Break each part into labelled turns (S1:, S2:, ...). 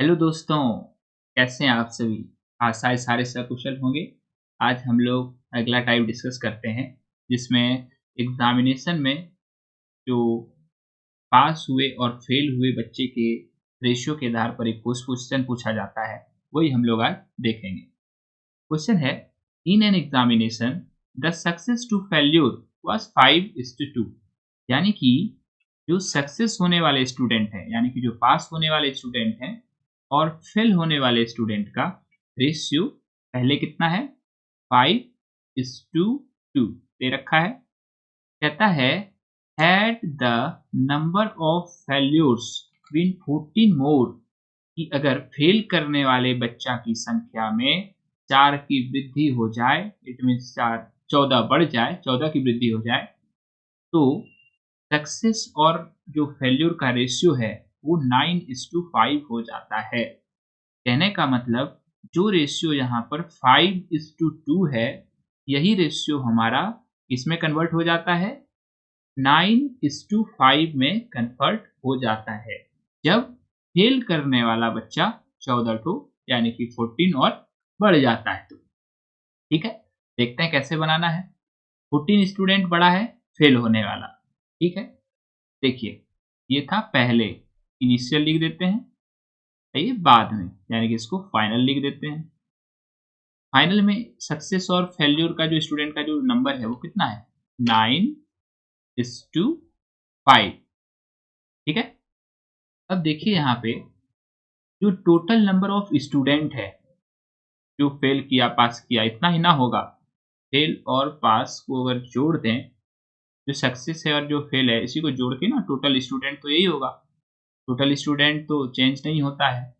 S1: Hello दोस्तों, कैसे हैं आप सभी? आशा है सारे सकुशल होंगे। आज हम लोग अगला टाइप डिस्कस करते हैं, जिसमें एग्जामिनेशन में जो पास हुए और फेल हुए बच्चे के रेशियो के आधार पर एक क्वेश्चन पूछा जाता है, वही हम लोग आज देखेंगे। क्वेश्चन है, in an examination the success to failure was 5:2। यानी कि जो सक्सेस होने वाले स्टूडेंट हैं, यानी कि जो पास होने वाले स्टूडेंट हैं और फेल होने वाले स्टूडेंट का रेशियो पहले कितना है? 5:2 दे रखा है। कहता है, had the number of failures been 14 more, कि अगर फेल करने वाले बच्चा की संख्या में 4 की वृद्धि हो जाए, इट मीन्स 14 बढ़ जाए, 14 की वृद्धि हो जाए, तो सक्सेस और जो फेल्यूर का रेशियो है वो 9:5 हो जाता है। कहने का मतलब जो रेशियो यहाँ पर 5:2 है, यही रेशियो हमारा इसमें कन्वर्ट हो जाता है, 9:5 में कन्वर्ट हो जाता है जब फेल करने वाला बच्चा 14 टू यानी कि 14 और बढ़ जाता है। तो ठीक है, देखते हैं कैसे बनाना है। 14 स्टूडेंट बड़ा है फेल होने वाला। ठीक है, देखिए ये था पहले, इनिशियल लिख देते हैं, ये बाद में, यानी कि इसको फाइनल लिख देते हैं। फाइनल में सक्सेस और फेल्यूर का जो स्टूडेंट का जो नंबर है वो कितना है? 9:5। ठीक है, अब देखिए यहाँ पे जो टोटल नंबर ऑफ स्टूडेंट है जो फेल किया पास किया, इतना ही ना होगा। फेल और पास को अगर जोड़ दें, जो सक्सेस है और जो फेल है इसी को जोड़ के ना टोटल स्टूडेंट तो यही होगा। टोटल स्टूडेंट तो चेंज नहीं होता है।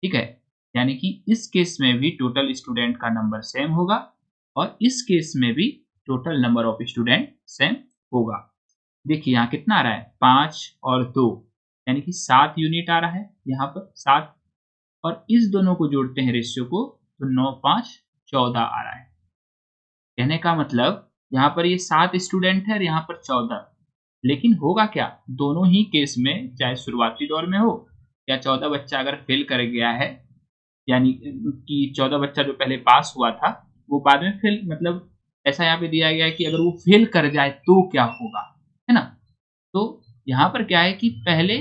S1: ठीक है, यानी कि इस केस में भी टोटल स्टूडेंट का नंबर सेम होगा और इस केस में भी total number of student same होगा। देखिए यहाँ कितना आ रहा है? 5 और 2, यानी कि 7 यूनिट आ रहा है यहाँ पर 7, और इस दोनों को जोड़ते हैं रेशियो को, तो 9 5 14 आ रहा है। कहने का मतलब यहाँ पर ये 7 स्टूडेंट है और यहाँ पर 14, लेकिन होगा क्या दोनों ही केस में, चाहे शुरुआती दौर में हो या 14 बच्चा अगर फेल कर गया है, यानी कि 14 बच्चा जो पहले पास हुआ था वो बाद में फेल, मतलब ऐसा यहाँ पे दिया गया है कि अगर वो फेल कर जाए तो क्या होगा, है ना? तो यहाँ पर क्या है कि पहले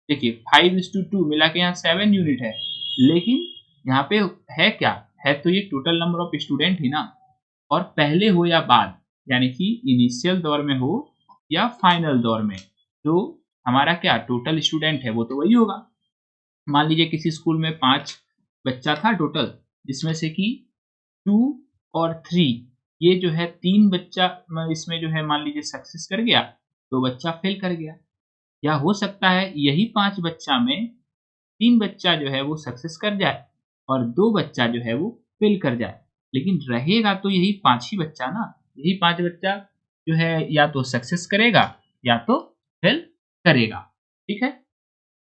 S1: देखिए 5:2 मिला के यहाँ 7 यूनिट है, लेकिन यहाँ पे है क्या है, तो ये टोटल नंबर ऑफ स्टूडेंट ही ना। और पहले हो या बाद, यानी कि इनिशियल दौर में हो या फाइनल दौर में, तो हमारा क्या टोटल स्टूडेंट है वो तो वही होगा। मान लीजिए किसी स्कूल में 5 बच्चा था टोटल, जिसमें से कि 2 और 3, ये जो है 3 बच्चा इसमें जो है मान लीजिए सक्सेस कर गया, 2 बच्चा फेल कर गया। या हो सकता है यही 5 बच्चा में 3 बच्चा जो है वो सक्सेस कर जाए और 2 बच्चा जो है वो फेल कर जाए। लेकिन रहेगा तो यही 5 ही बच्चा ना, यही 5 बच्चा जो है या तो सक्सेस करेगा या तो फेल करेगा। ठीक है?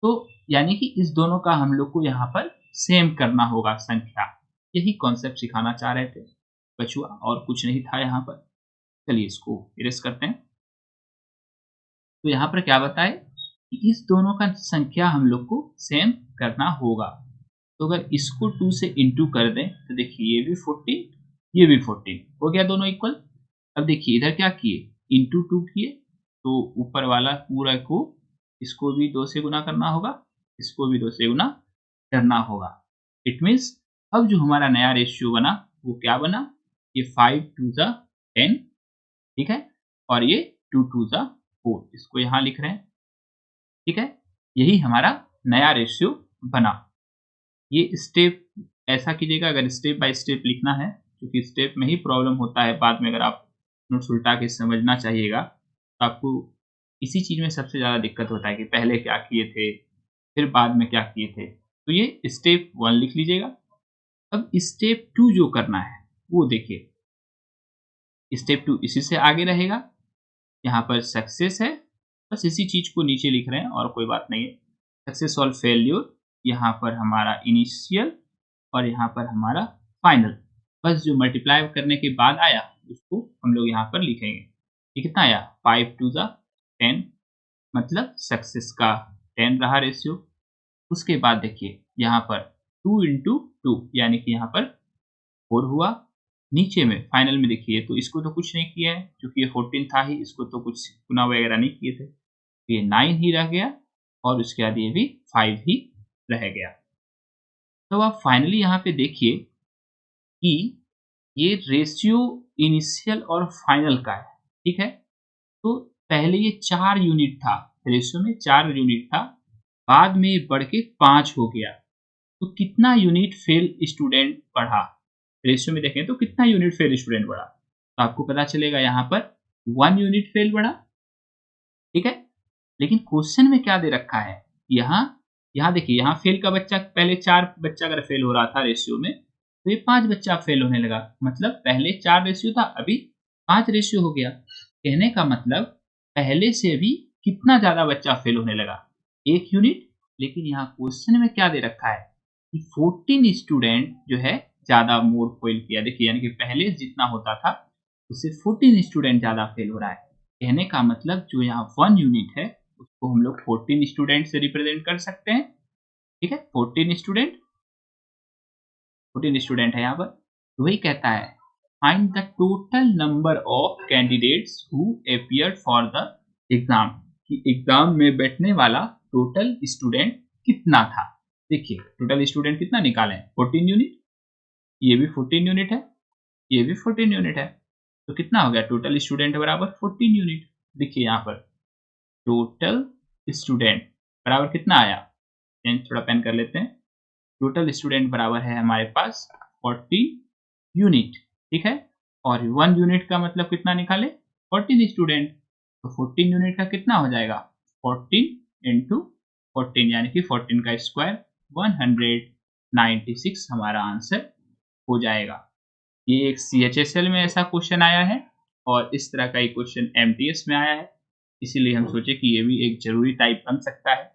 S1: तो यानी कि इस दोनों का हम लोग को यहाँ पर सेम करना होगा संख्या। यही कॉन्सेप्ट सिखाना चाह रहे थे बचुआ, और कुछ नहीं था यहाँ पर। चलिए इसको इरेज़ करते हैं। तो यहाँ पर क्या बताए कि इस दोनों का संख्या हम लोग को सेम करना होगा। तो अगर इसको 2 से इंटू कर दें तो देखिए ये भी 14, ये भी 14 हो गया, दोनों इक्वल। अब देखिए इधर क्या किए, इंटू 2 किए, तो ऊपर वाला पूरा को इसको भी 2 से गुना करना होगा, इसको भी 2 से गुना करना होगा। इट मीन्स अब जो हमारा नया रेशियो बना वो क्या बना, ये 5 2 10, ठीक है, और ये 2 2 4, इसको यहाँ लिख रहे हैं। ठीक है, यही हमारा नया रेशियो बना। ये स्टेप ऐसा कीजिएगा अगर स्टेप बाय स्टेप लिखना है, क्योंकि स्टेप में ही प्रॉब्लम होता है। बाद में अगर आप नोट्स उल्टा के समझना चाहिएगा तो आपको इसी चीज़ में सबसे ज़्यादा दिक्कत होता है कि पहले क्या किए थे, फिर बाद में क्या किए थे। तो ये स्टेप 1 लिख लीजिएगा। अब स्टेप 2 जो करना है वो देखिए, स्टेप 2 इसी से आगे रहेगा। यहाँ पर सक्सेस है, बस इसी चीज़ को नीचे लिख रहे हैं और कोई बात नहीं है। सक्सेस और फेल्यूर, यहाँ पर हमारा इनिशियल और यहाँ पर हमारा फाइनल। बस जो मल्टीप्लाई करने के बाद आया उसको हम लोग यहाँ पर लिखेंगे। ये कितना आया? 5 2 10, मतलब सक्सेस का 10 रहा रेशियो। उसके बाद देखिए यहाँ पर 2 इंटू 2 यानी कि यहाँ पर 4 हुआ। नीचे में फाइनल में देखिए तो इसको तो कुछ नहीं किया है क्योंकि ये 14 था ही, इसको तो कुछ गुना वगैरह नहीं किए थे। ये 9 ही रह गया और उसके बाद ये भी 5 ही रह गया। तो आप फाइनली यहाँ पे देखिए कि ये रेशियो इनिशियल और फाइनल का है, ठीक है? तो पहले ये 4 यूनिट था, रेशियो में 4 यूनिट था, बाद में ये बढ़ के 5 हो गया। तो कितना यूनिट फेल स्टूडेंट बढ़ा? रेशियो में देखें तो कितना यूनिट फेल स्टूडेंट बढ़ा? तो आपको पता चलेगा यहाँ पर 1 यूनिट फेल बढ़ा, ठीक है? लेकिन क्वेश्चन में क्या दे रखा है? यहाँ यहाँ देखिए, यहाँ फेल का बच्चा पहले 4 बच्चा अगर फेल हो रहा था रेशियो में, तो ये 5 बच्चा फेल होने लगा। मतलब पहले 4 रेशियो था, अभी 5 रेशियो हो गया। कहने का मतलब पहले से भी कितना ज़्यादा बच्चा फेल होने लगा? 1 यूनिट। लेकिन यहाँ क्वेश्चन में क्या दे रखा है कि 14 स्टूडेंट जो है ज़्यादा मोर फेल किया। देखिए यानी कि पहले जितना होता था उससे 14 स्टूडेंट ज़्यादा फेल हो रहा है। कहने का मतलब जो यहाँ 1 यूनिट है उसको हम लोग 14 स्टूडेंट से रिप्रेजेंट कर सकते हैं, ठीक है? 14 स्टूडेंट है यहाँ पर। तो वही कहता है find the total number of candidates who appeared for the exam, कि एग्जाम में बैठने वाला टोटल स्टूडेंट कितना था। देखिए टोटल स्टूडेंट कितना निकाले हैं? 14 यूनिट। ये भी 14 यूनिट है, ये भी 14 यूनिट है। तो कितना हो गया? टोटल स्टूडेंट बराबर 14 यूनिट। देखिए यहाँ पर टोटल स्टूडेंट बराबर कितना आया? चेंज थोड़ा पेन कर लेते हैं। टोटल स्टूडेंट बराबर है हमारे पास 14 यूनिट, ठीक है? और 1 यूनिट का मतलब कितना निकाले? 14 स्टूडेंट। तो 14 यूनिट का कितना हो जाएगा? 14 इंटू 14 यानी कि 14 का स्क्वायर 196 हमारा आंसर हो जाएगा। ये एक CHSL में ऐसा क्वेश्चन आया है और इस तरह का एक क्वेश्चन MTS में आया है, इसीलिए हम सोचे कि ये भी एक जरूरी टाइप बन सकता है।